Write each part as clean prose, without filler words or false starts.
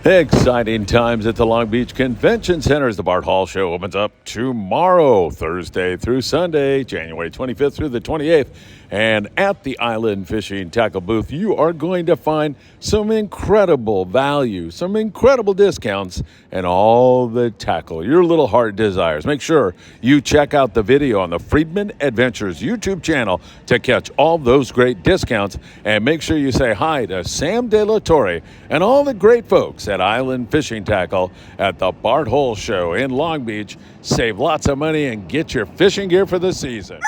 Exciting times at the Long Beach Convention Center as the Bart Hall Show opens up tomorrow, Thursday through Sunday, January 25th through the 28th. And at the Island Fishing Tackle booth, you are going to find some incredible value, some incredible discounts, and all the tackle your little heart desires. Make sure you check out the video on the Friedman Adventures YouTube channel to catch all those great discounts. And make sure you say hi to Sam De La Torre and all the great folks at Island Fishing Tackle at the Bart Hall Show in Long Beach. Save lots of money and get your fishing gear for the season.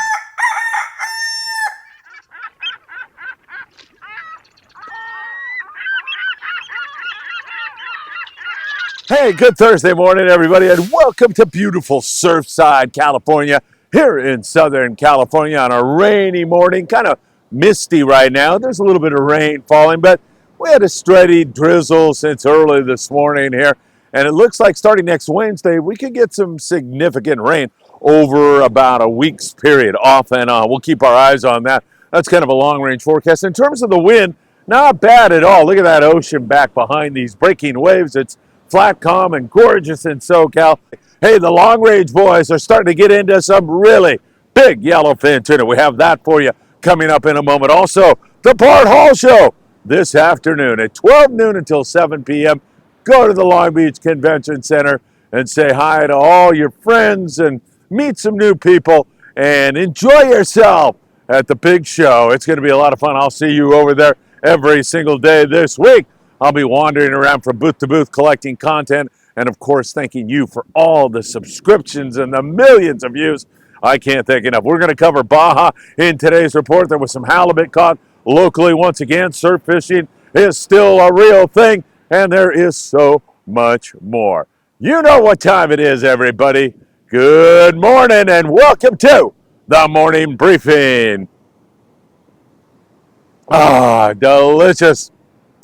Hey, good Thursday morning, everybody, and welcome to beautiful Surfside, California, here in Southern California on a rainy morning, kind of misty right now. There's a little bit of rain falling, but we had a steady drizzle since early this morning here, and it looks like starting next Wednesday, we could get some significant rain over about a week's period, off and on. We'll keep our eyes on that. That's kind of a long-range forecast. In terms of the wind, not bad at all. Look at that ocean back behind these breaking waves. It's flat, calm, and gorgeous in SoCal. Hey, the long-range boys are starting to get into some really big yellowfin tuna. We have that for you coming up in a moment. Also, the Bart Hall Show this afternoon at 12 noon until 7 p.m. Go to the Long Beach Convention Center and say hi to all your friends and meet some new people and enjoy yourself at the big show. It's going to be a lot of fun. I'll see you over there every single day this week. I'll be wandering around from booth to booth collecting content and, of course, thanking you for all the subscriptions and the millions of views. I can't thank enough. We're going to cover Baja in today's report. There was some halibut caught locally once again. Surf fishing is still a real thing, and there is so much more. You know what time it is, everybody. Good morning, and welcome to the Morning Briefing. Delicious.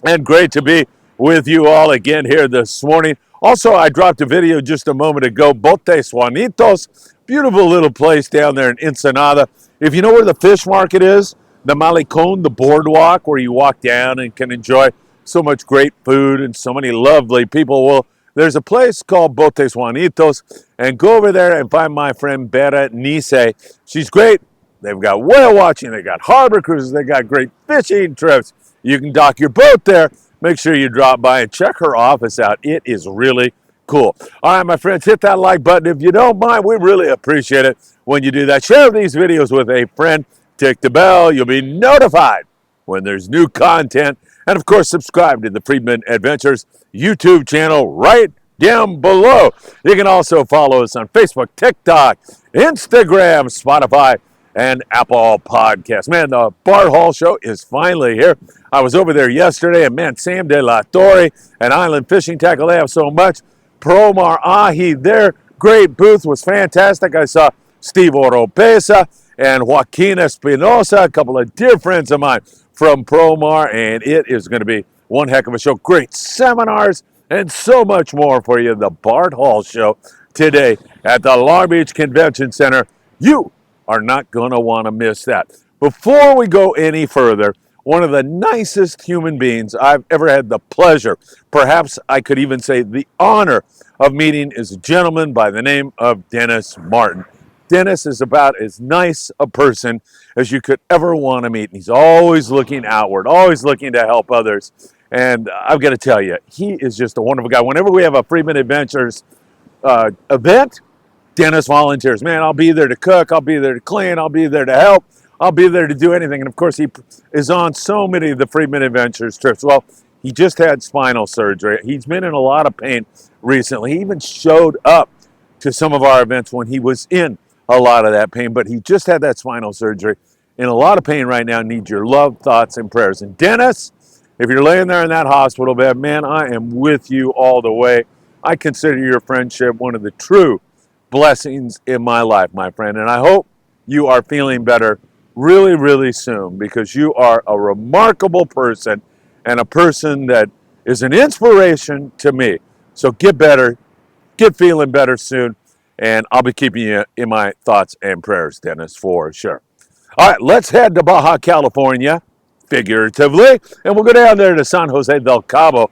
And great to be with you all again here this morning. Also, I dropped a video just a moment ago, Botes Juanitos, beautiful little place down there in Ensenada. If you know where the fish market is, the Malecon, the boardwalk where you walk down and can enjoy so much great food and so many lovely people. Well, there's a place called Botes Juanitos, and go over there and find my friend Berenice. She's great. They've got whale watching, they got harbor cruises, they got great fishing trips. You can dock your boat there. Make sure you drop by and check her office out. It is really cool. All right, my friends, hit that like button. If you don't mind, we really appreciate it when you do that. Share these videos with a friend. Tick the bell. You'll be notified when there's new content. And, of course, subscribe to the Friedman Adventures YouTube channel right down below. You can also follow us on Facebook, TikTok, Instagram, Spotify, and Apple Podcasts. Man, the Bart Hall Show is finally here. I was over there yesterday, and man, Sam De La Torre and Island Fishing Tackle, they have so much. Promar Ahi, their great booth was fantastic. I saw Steve Oropesa and Joaquin Espinosa, a couple of dear friends of mine from Promar, and it is going to be one heck of a show. Great seminars and so much more for you. The Bart Hall Show today at the Long Beach Convention Center. You are not going to want to miss that. Before we go any further, one of the nicest human beings I've ever had the pleasure, perhaps I could even say the honor of meeting, is a gentleman by the name of Dennis Martin. Dennis is about as nice a person as you could ever want to meet. He's always looking outward, always looking to help others. And I've got to tell you, he is just a wonderful guy. Whenever we have a Friedman Adventures event, Dennis volunteers. Man, I'll be there to cook. I'll be there to clean. I'll be there to help. I'll be there to do anything. And, of course, he is on so many of the Friedman Adventures trips. Well, he just had spinal surgery. He's been in a lot of pain recently. He even showed up to some of our events when he was in a lot of that pain. But he just had that spinal surgery. In a lot of pain right now, needs your love, thoughts, and prayers. And, Dennis, if you're laying there in that hospital bed, man, I am with you all the way. I consider your friendship one of the true blessings in my life, my friend, and I hope you are feeling better really, really soon, because you are a remarkable person and a person that is an inspiration to me. So get better, get feeling better soon, and I'll be keeping you in my thoughts and prayers, Dennis, for sure. All right, let's head to Baja, California, figuratively, and we'll go down there to San Jose del Cabo.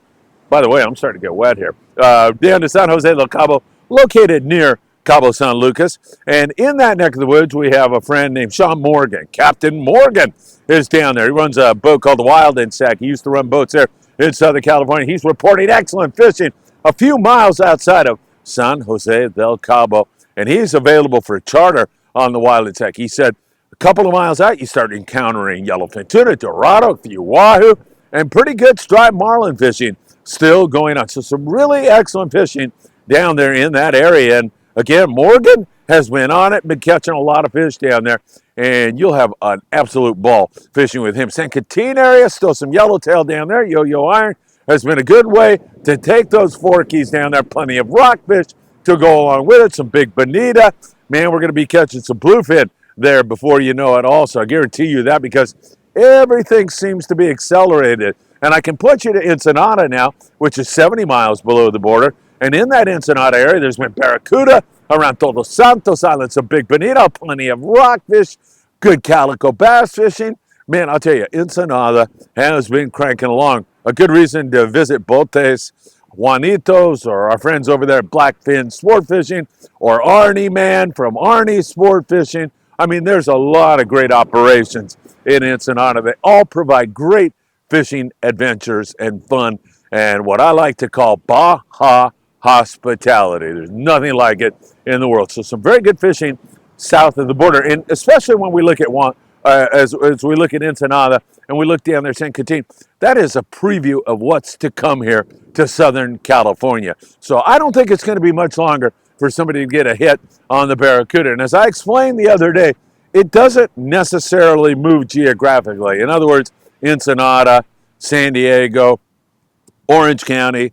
By the way, I'm starting to get wet here. Down to San Jose del Cabo, located near Cabo San Lucas. And in that neck of the woods, we have a friend named Sean Morgan. Captain Morgan is down there. He runs a boat called the Wild Insect. He used to run boats there in Southern California. He's reporting excellent fishing a few miles outside of San Jose del Cabo. And he's available for charter on the Wild Insect. He said a couple of miles out, you start encountering yellowfin tuna, dorado, a few wahoo, and pretty good striped marlin fishing still going on. So some really excellent fishing down there in that area. And again, Morgan has been on it, been catching a lot of fish down there, and you'll have an absolute ball fishing with him. San Quintin area, still some yellowtail down there. Yo-Yo Iron has been a good way to take those forkies down there. Plenty of rockfish to go along with it, some big bonita. Man, we're going to be catching some bluefin there before you know it all. So I guarantee you that, because everything seems to be accelerated. And I can put you to Ensenada now, which is 70 miles below the border. And in that Ensenada area, there's been barracuda around Todos Santos Island, some big bonita, plenty of rockfish, good calico bass fishing. Man, I'll tell you, Ensenada has been cranking along. A good reason to visit Botes Juanitos, or our friends over there at Blackfin Sport Fishing, or Arnie Man from Arnie Sport Fishing. I mean, there's a lot of great operations in Ensenada. They all provide great fishing adventures and fun, and what I like to call Baja hospitality. There's nothing like it in the world. So some very good fishing south of the border, and especially when we look at as we look at Ensenada and we look down there, San Quintin, that is a preview of what's to come here to Southern California. So I don't think it's going to be much longer for somebody to get a hit on the barracuda. And as I explained the other day, it doesn't necessarily move geographically. In other words, Ensenada, San Diego, Orange County,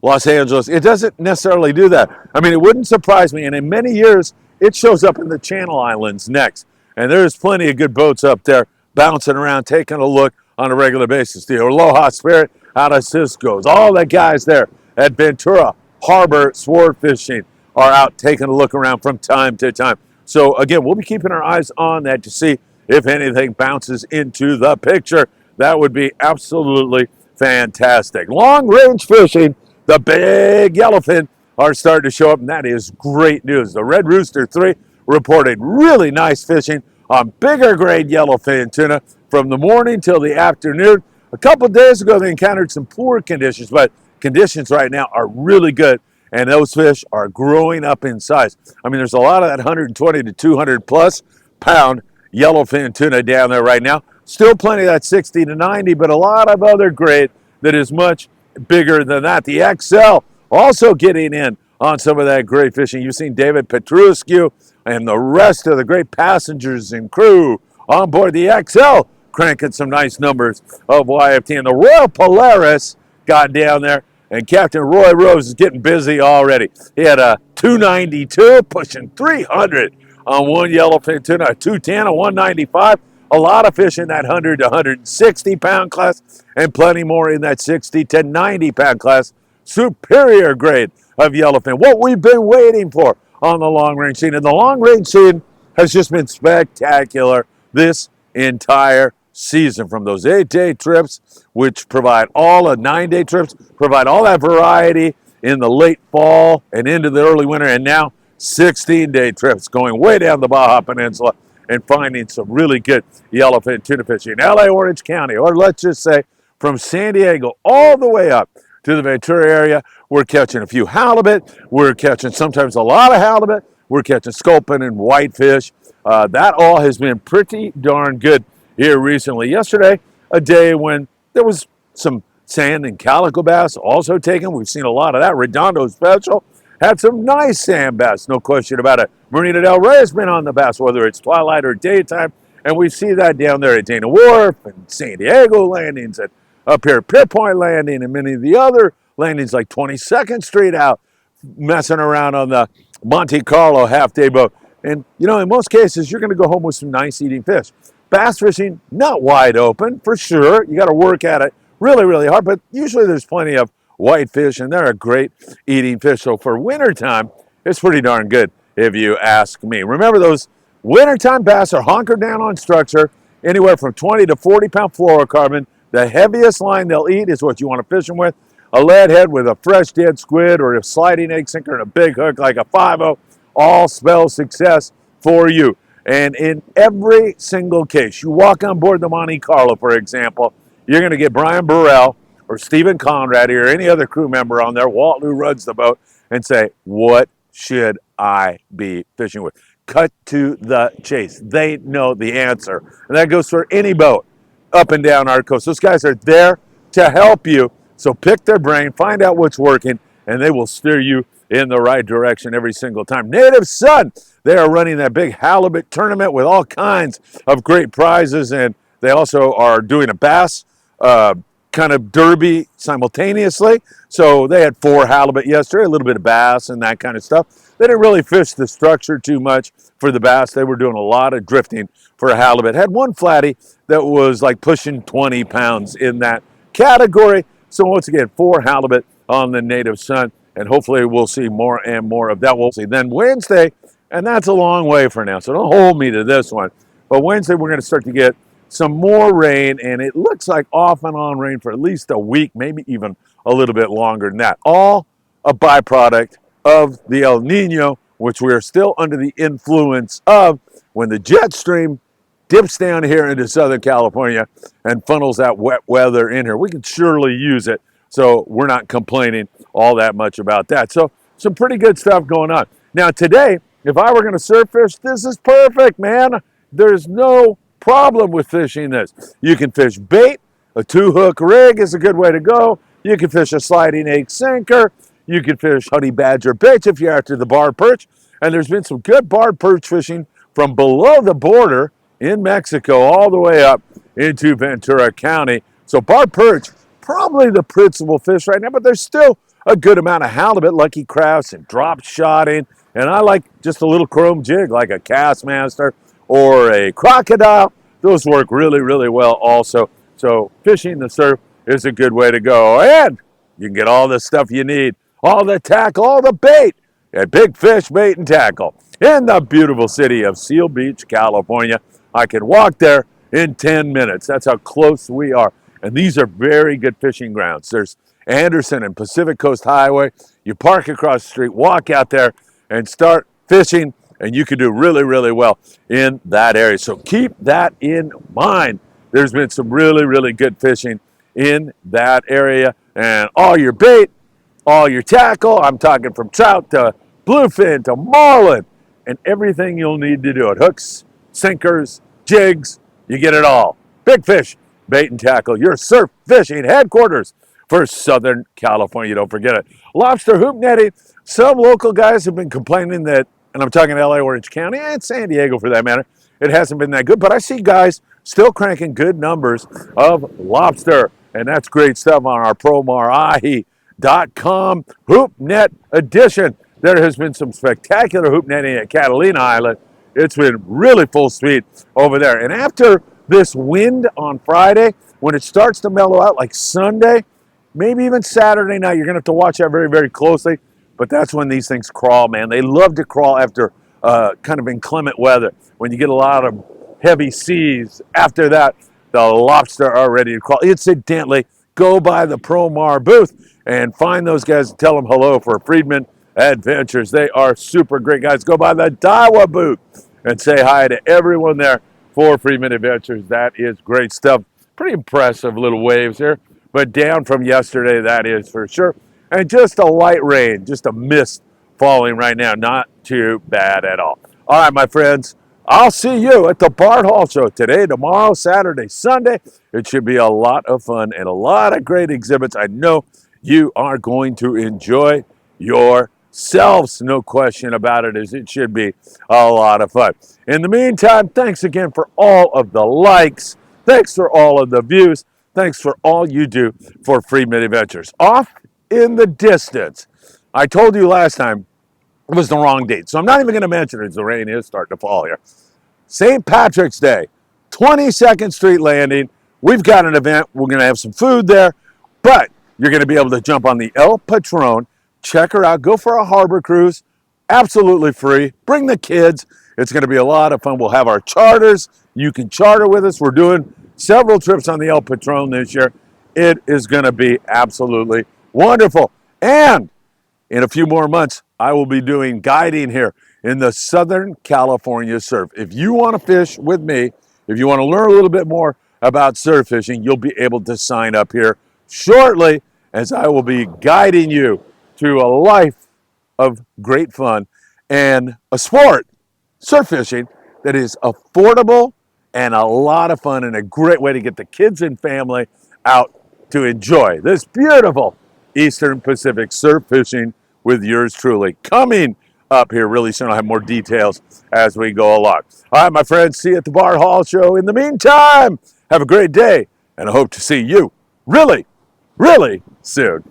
Los Angeles, it doesn't necessarily do that. I mean, it wouldn't surprise me, and in many years, it shows up in the Channel Islands next. And there's plenty of good boats up there bouncing around, taking a look on a regular basis. The Aloha Spirit out of Cisco's, all the guys there at Ventura Harbor Sport Fishing are out taking a look around from time to time. So again, we'll be keeping our eyes on that to see if anything bounces into the picture. That would be absolutely fantastic. Long range fishing, the big yellowfin are starting to show up, and that is great news. The Red Rooster 3 reported really nice fishing on bigger grade yellowfin tuna from the morning till the afternoon. A couple of days ago, they encountered some poor conditions, but conditions right now are really good, and those fish are growing up in size. I mean, there's a lot of that 120 to 200 plus pound yellowfin tuna down there right now. Still plenty of that 60 to 90, but a lot of other grade that is much bigger than that. The XL also getting in on some of that great fishing. You've seen David Petruscu and the rest of the great passengers and crew on board the XL cranking some nice numbers of YFT. And the Royal Polaris got down there, and Captain Roy Rose is getting busy already. He had a 292 pushing 300 on one yellowfin tuna, a 210, a 195. A lot of fish in that 100 to 160 pound class, and plenty more in that 60 to 90 pound class. Superior grade of yellowfin. What we've been waiting for on the long range scene. And the long range scene has just been spectacular this entire season. From those 8-day trips, which provide all 9-day trips, provide all that variety in the late fall and into the early winter, and now 16-day trips going way down the Baja Peninsula and finding some really good yellowfin tuna fishing in LA, Orange County, or let's just say from San Diego all the way up to the Ventura area. We're catching a few halibut. We're catching sometimes a lot of halibut. We're catching sculpin and whitefish. That all has been pretty darn good here recently. Yesterday, a day when there was some sand and calico bass also taken. We've seen a lot of that. Redondo Special had some nice sand bass, no question about it. Marina del Rey has been on the bass, whether it's twilight or daytime, and we see that down there at Dana Wharf and San Diego landings, and up here at Pier Point Landing, and many of the other landings like 22nd Street out messing around on the Monte Carlo half-day boat. And, you know, in most cases, you're going to go home with some nice eating fish. Bass fishing, not wide open, for sure. You got to work at it really, really hard, but usually there's plenty of whitefish, and they're a great eating fish. So for wintertime, it's pretty darn good, if you ask me. Remember, those wintertime bass are hunkered down on structure, anywhere from 20 to 40 pound fluorocarbon. The heaviest line they'll eat is what you want to fish them with. a lead head with a fresh dead squid, or a sliding egg sinker and a big hook like a 5-0, all spell success for you. And in every single case, you walk on board the Monte Carlo, for example, you're going to get Brian Burrell or Stephen Conrad or any other crew member on there, Walt, who runs the boat, and say, what should I be fishing with? Cut to the chase. They know the answer. And that goes for any boat up and down our coast. Those guys are there to help you. So pick their brain, find out what's working, and they will steer you in the right direction every single time. Native Sun, they are running that big halibut tournament with all kinds of great prizes, and they also are doing a bass kind of derby simultaneously. So they had 4 halibut yesterday, a little bit of bass and that kind of stuff. They didn't really fish the structure too much for the bass. They were doing a lot of drifting for a halibut. Had one flatty that was like pushing 20 pounds in that category. So once again, 4 halibut on the Native Sun, and hopefully we'll see more and more of that. We'll see then Wednesday, and that's a long way for now, so don't hold me to this one. But Wednesday we're going to start to get some more rain, and it looks like off and on rain for at least a week, maybe even a little bit longer than that. All a byproduct of the El Nino, which we are still under the influence of when the jet stream dips down here into Southern California and funnels that wet weather in here. We can surely use it, so we're not complaining all that much about that. So some pretty good stuff going on. Now today, if I were going to surf fish, this is perfect, man. There's no problem with fishing this. You can fish bait. A 2-hook rig is a good way to go. You can fish a sliding egg sinker. You can fish honey badger baits if you're after the barred perch. And there's been some good barred perch fishing from below the border in Mexico all the way up into Ventura County. So barred perch, probably the principal fish right now, but there's still a good amount of halibut, lucky crafts, and drop shotting. And I like just a little chrome jig like a Castmaster or a crocodile. Those work really, really well also. So fishing the surf is a good way to go. And you can get all the stuff you need, all the tackle, all the bait at Big Fish Bait and Tackle in the beautiful city of Seal Beach, California. I can walk there in 10 minutes. That's how close we are. And these are very good fishing grounds. There's Anderson and Pacific Coast Highway. You park across the street, walk out there, and start fishing, and you can do really, really well in that area. So keep that in mind. There's been some really, really good fishing in that area. And all your bait, all your tackle, I'm talking from trout to bluefin to marlin, and everything you'll need to do it. Hooks, sinkers, jigs, you get it all. Big Fish Bait and Tackle, your surf fishing headquarters for Southern California. Don't forget it. Lobster hoop netting. Some local guys have been complaining that, and I'm talking LA, Orange County, and San Diego for that matter, it hasn't been that good. But I see guys still cranking good numbers of lobster, and that's great stuff on our ProMarahi.com Hoop Net edition. There has been some spectacular hoop netting at Catalina Island. It's been really full speed over there. And after this wind on Friday, when it starts to mellow out like Sunday, maybe even Saturday night, you're going to have to watch that very, very closely. But that's when these things crawl, man. They love to crawl after kind of inclement weather. When you get a lot of heavy seas, after that, the lobster are ready to crawl. Incidentally, go by the ProMar booth and find those guys and tell them hello for Friedman Adventures. They are super great guys. Go by the Daiwa booth and say hi to everyone there for Friedman Adventures. That is great stuff. Pretty impressive little waves here, but down from yesterday, that is for sure. And just a light rain, just a mist falling right now. Not too bad at all. All right, my friends, I'll see you at the Bart Hall Show today, tomorrow, Saturday, Sunday. It should be a lot of fun and a lot of great exhibits. I know you are going to enjoy yourselves. No question about it, as it should be a lot of fun. In the meantime, thanks again for all of the likes. Thanks for all of the views. Thanks for all you do for Friedman Adventures. Off in the distance, I told you last time it was the wrong date, so I'm not even going to mention it as the rain is starting to fall here. St. Patrick's Day, 22nd Street Landing. We've got an event. We're going to have some food there, but you're going to be able to jump on the El Patron, check her out, go for a harbor cruise, absolutely free. Bring the kids. It's going to be a lot of fun. We'll have our charters. You can charter with us. We're doing several trips on the El Patron this year. It is going to be absolutely Wonderful. And in a few more months, I will be doing guiding here in the Southern California surf. If you want to fish with me, if you want to learn a little bit more about surf fishing, you'll be able to sign up here shortly as I will be guiding you through a life of great fun and a sport, surf fishing, that is affordable and a lot of fun and a great way to get the kids and family out to enjoy this beautiful Eastern Pacific surf fishing with yours truly. Coming up here really soon. I'll have more details as we go along. All right, my friends, see you at the Bart Hall Show. In the meantime, have a great day, and I hope to see you really, really soon.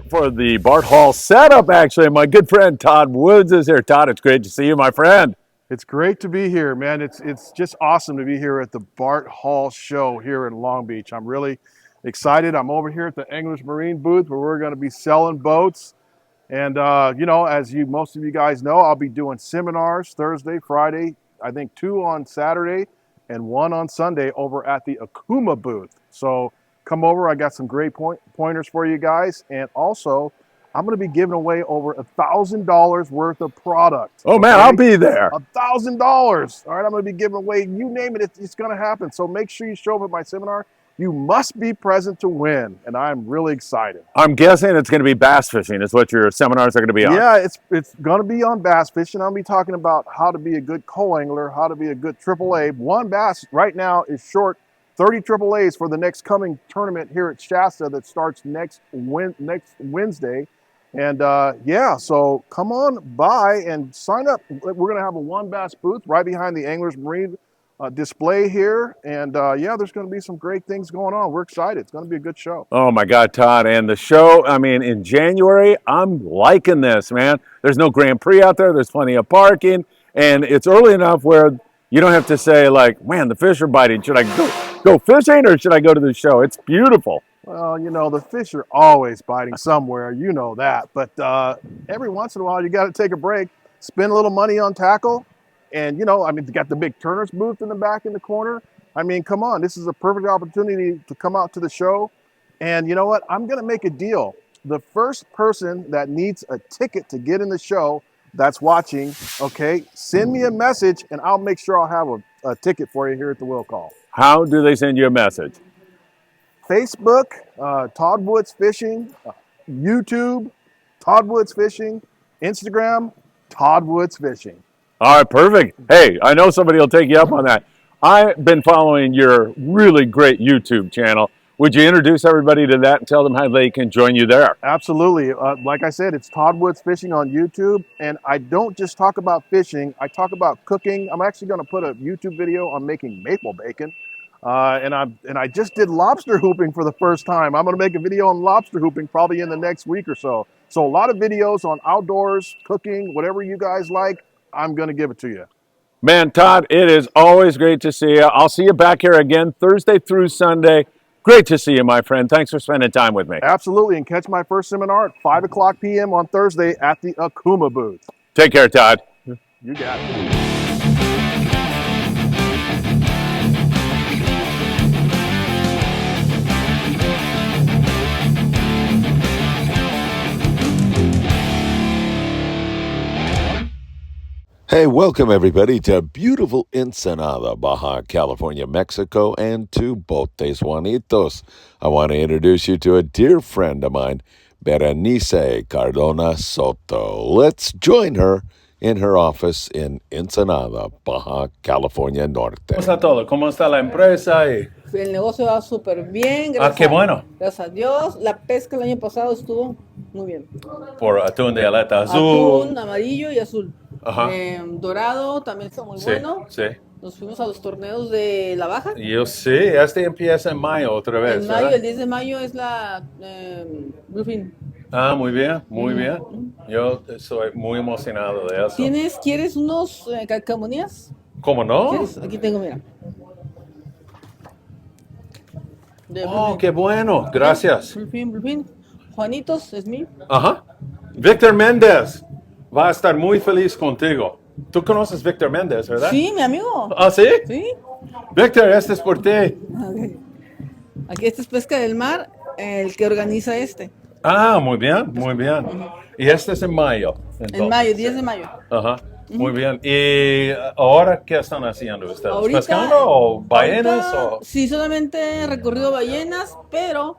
For the Bart Hall setup, actually, my good friend Todd Woods is here. Todd, it's great to see you, my friend. It's great to be here, man. It's just awesome to be here at the Bart Hall Show here in Long Beach. I'm really excited. I'm over here at the English Marine booth where we're going to be selling boats. And, you know, as most of you guys know, I'll be doing seminars Thursday, Friday, I think 2 on Saturday and 1 on Sunday over at the Akuma booth. So come over. I got some great pointers for you guys. And also, I'm going to be giving away over $1,000 worth of product. Oh, man, I'll be there. $1,000. All right, I'm going to be giving away, you name it, it's going to happen. So make sure you show up at my seminar. You must be present to win, and I'm really excited. I'm guessing it's going to be bass fishing is what your seminars are going to be on. Yeah, it's going to be on bass fishing. I'll be talking about how to be a good co-angler, how to be a good AAA. One bass right now is short 30 AAAs for the next coming tournament here at Shasta that starts next Wednesday. And yeah, so come on by and sign up. We're going to have a one bass booth right behind the Anglers Marine display here. And yeah, there's going to be some great things going on. We're excited. It's going to be a good show. Oh my God, Todd. And the show, I mean, in January, I'm liking this, man. There's no Grand Prix out there. There's plenty of parking. And it's early enough where you don't have to say like, man, the fish are biting. Should I go fishing or should I go to the show? It's beautiful. Well, you know, the fish are always biting somewhere. You know that. But every once in a while, you got to take a break, spend a little money on tackle. And, you know, I mean, you got the big Turner's booth in the back in the corner. I mean, come on. This is a perfect opportunity to come out to the show. And you know what? I'm going to make a deal. The first person that needs a ticket to get in the show that's watching, okay, send me a message and I'll make sure I'll have a ticket for you here at the Will Call. How do they send you a message? Facebook, Todd Woods Fishing, YouTube, Todd Woods Fishing, Instagram, Todd Woods Fishing. All right, perfect. Hey, I know somebody will take you up on that. I've been following your really great YouTube channel. Would you introduce everybody to that and tell them how they can join you there? Absolutely. Like I said, it's Todd Woods Fishing on YouTube. And I don't just talk about fishing. I talk about cooking. I'm actually going to put a YouTube video on making maple bacon. And I just did lobster hooping for the first time. I'm going to make a video on lobster hooping probably in the next week or so. So a lot of videos on outdoors, cooking, whatever you guys like, I'm going to give it to you. Man, Todd, it is always great to see you. I'll see you back here again Thursday through Sunday. Great to see you, my friend. Thanks for spending time with me. Absolutely. And catch my first seminar at 5 o'clock p.m. on Thursday at the Akuma booth. Take care, Todd. You got it. Hey, welcome everybody to beautiful Ensenada, Baja, California, Mexico, and to Botes Juanitos. I want to introduce you to a dear friend of mine, Berenice Cardona Soto. Let's join her in her office in Ensenada, Baja, California Norte. ¿Cómo está todo? ¿Cómo está la empresa? El negocio va súper bien, qué bueno. Gracias a Dios. La pesca el año pasado estuvo muy bien. Por atún de aleta azul. Atún amarillo y azul. Ajá. Dorado también está muy bueno. Sí. Nos fuimos a los torneos de la Baja. Yo sí, este empieza en mayo otra vez. En mayo, el 10 de mayo es la Bluefin. Ah, muy bien, muy bien. Yo soy muy emocionado de eso. ¿Quieres unos calcamonías? ¿Cómo no? Aquí tengo, mira. Oh, qué bueno, gracias. Bluefin. Juanitos es mío. Ajá. Víctor Méndez va a estar muy feliz contigo. Tú conoces Víctor Méndez, ¿verdad? Sí, mi amigo. ¿Ah, sí? Sí. Víctor, este es por ti. Ok. Aquí este es Pesca del Mar, el que organiza este. Ah, muy bien, muy bien. Y este es en mayo. En mayo, 10 de mayo. Ajá, muy bien. ¿Y ahora qué están haciendo ustedes? Ahorita- ¿Pescando o ballenas? ahorita, O... Sí, solamente he recorrido ballenas, pero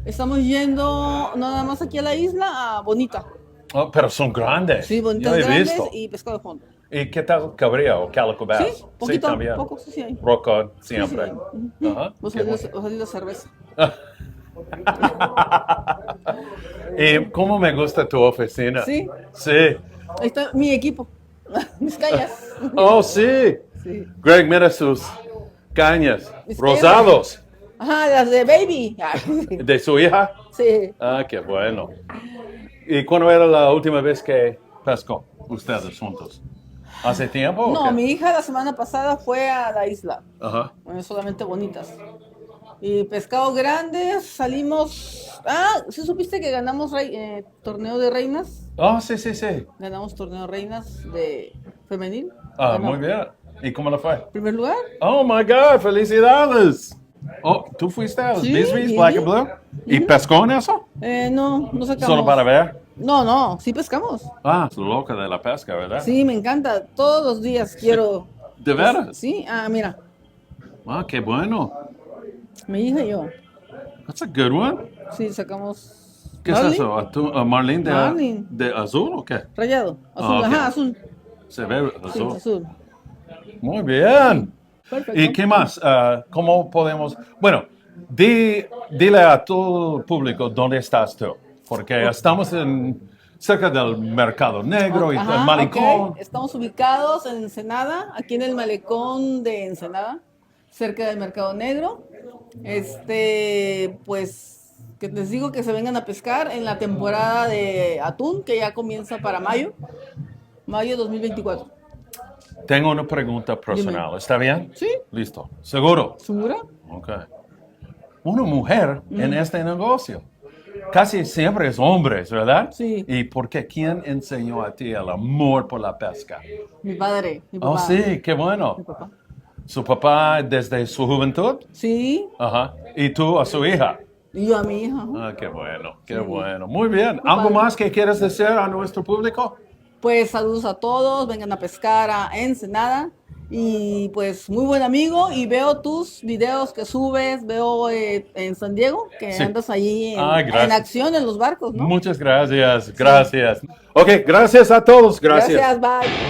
estamos yendo nada más aquí a la isla, a Bonita. Oh, pero son grandes. Sí, bonitas Yo he grandes visto. y pescado de fondo. ¿Y qué tal cabrillo o calico bass? Sí, poquito, también. poco, sí hay. Rock cod, Sí, siempre. sí. Ajá. Os qué salido cerveza. ¿Y cómo me gusta tu oficina? Sí. Sí. Ahí está mi equipo, mis cañas. Oh, sí. Sí. Greg, mira sus cañas. Mis Rosados. Ajá, las de Baby. ¿De su hija? Sí. Ah, qué bueno. ¿Y cuándo era la última vez que pescó ustedes juntos? ¿Hace tiempo? o No, qué? mi hija la semana pasada fue a la isla. Ajá. Solamente bonitas. Y pescado grandes, salimos. Ah, ¿sí supiste que ganamos torneo de reinas? Oh, sí, sí, sí. Ganamos torneo de reinas de femenil. Ah, Ganamos. muy bien. ¿Y cómo le fue? ¿Primer lugar? Oh, my God, felicidades. Oh, ¿tú fuiste a los Sí, Bisbees, sí. Black and Blue? ¿Y pescó en eso? No sacamos. ¿Solo para ver? No, sí pescamos. Ah, es loca de la pesca, ¿verdad? Sí, me encanta. Todos los días quiero. ¿De veras? Sí, mira, Ah, qué bueno. mi hija y yo. That's a good one. Sí, sacamos. ¿Qué Marlin, es eso? ¿Marlin Marlin. de azul o qué? Rayado. Azul, ok. ajá, azul. Se ve Sí, azul. azul. Muy bien. Perfecto. ¿Y qué más? ¿Cómo podemos...? Bueno, dile a todo el público dónde estás tú. Porque estamos cerca del Mercado Negro y Ajá, del Malecón. ok. Estamos ubicados en Ensenada, aquí en el malecón de Ensenada, cerca del Mercado Negro. Pues, que les digo que se vengan a pescar en la temporada de atún, que ya comienza para mayo 2024. Tengo una pregunta personal. Dime. ¿Está bien? Sí. Listo. ¿Seguro? ¿Segura? Ok. Una mujer en este negocio. Casi siempre es hombres, ¿verdad? Sí. ¿Y por qué? ¿Quién enseñó a ti el amor por la pesca? Mi padre, mi papá. Oh, sí, qué bueno. Mi papá. ¿Su papá desde su juventud? Sí, Ajá. ¿Y tú a su hija? y yo a mi hija. Ah, qué bueno, qué Sí. bueno. Muy bien. Muy ¿Algo padre. más que quieres decir a nuestro público? Pues saludos a todos, vengan a pescar a Ensenada. Y pues muy buen amigo, y veo tus videos que subes, veo en San Diego, que Sí. andas ahí Gracias. en acción en los barcos, ¿no? Muchas gracias, gracias. Ok, gracias a todos, gracias. Gracias, bye.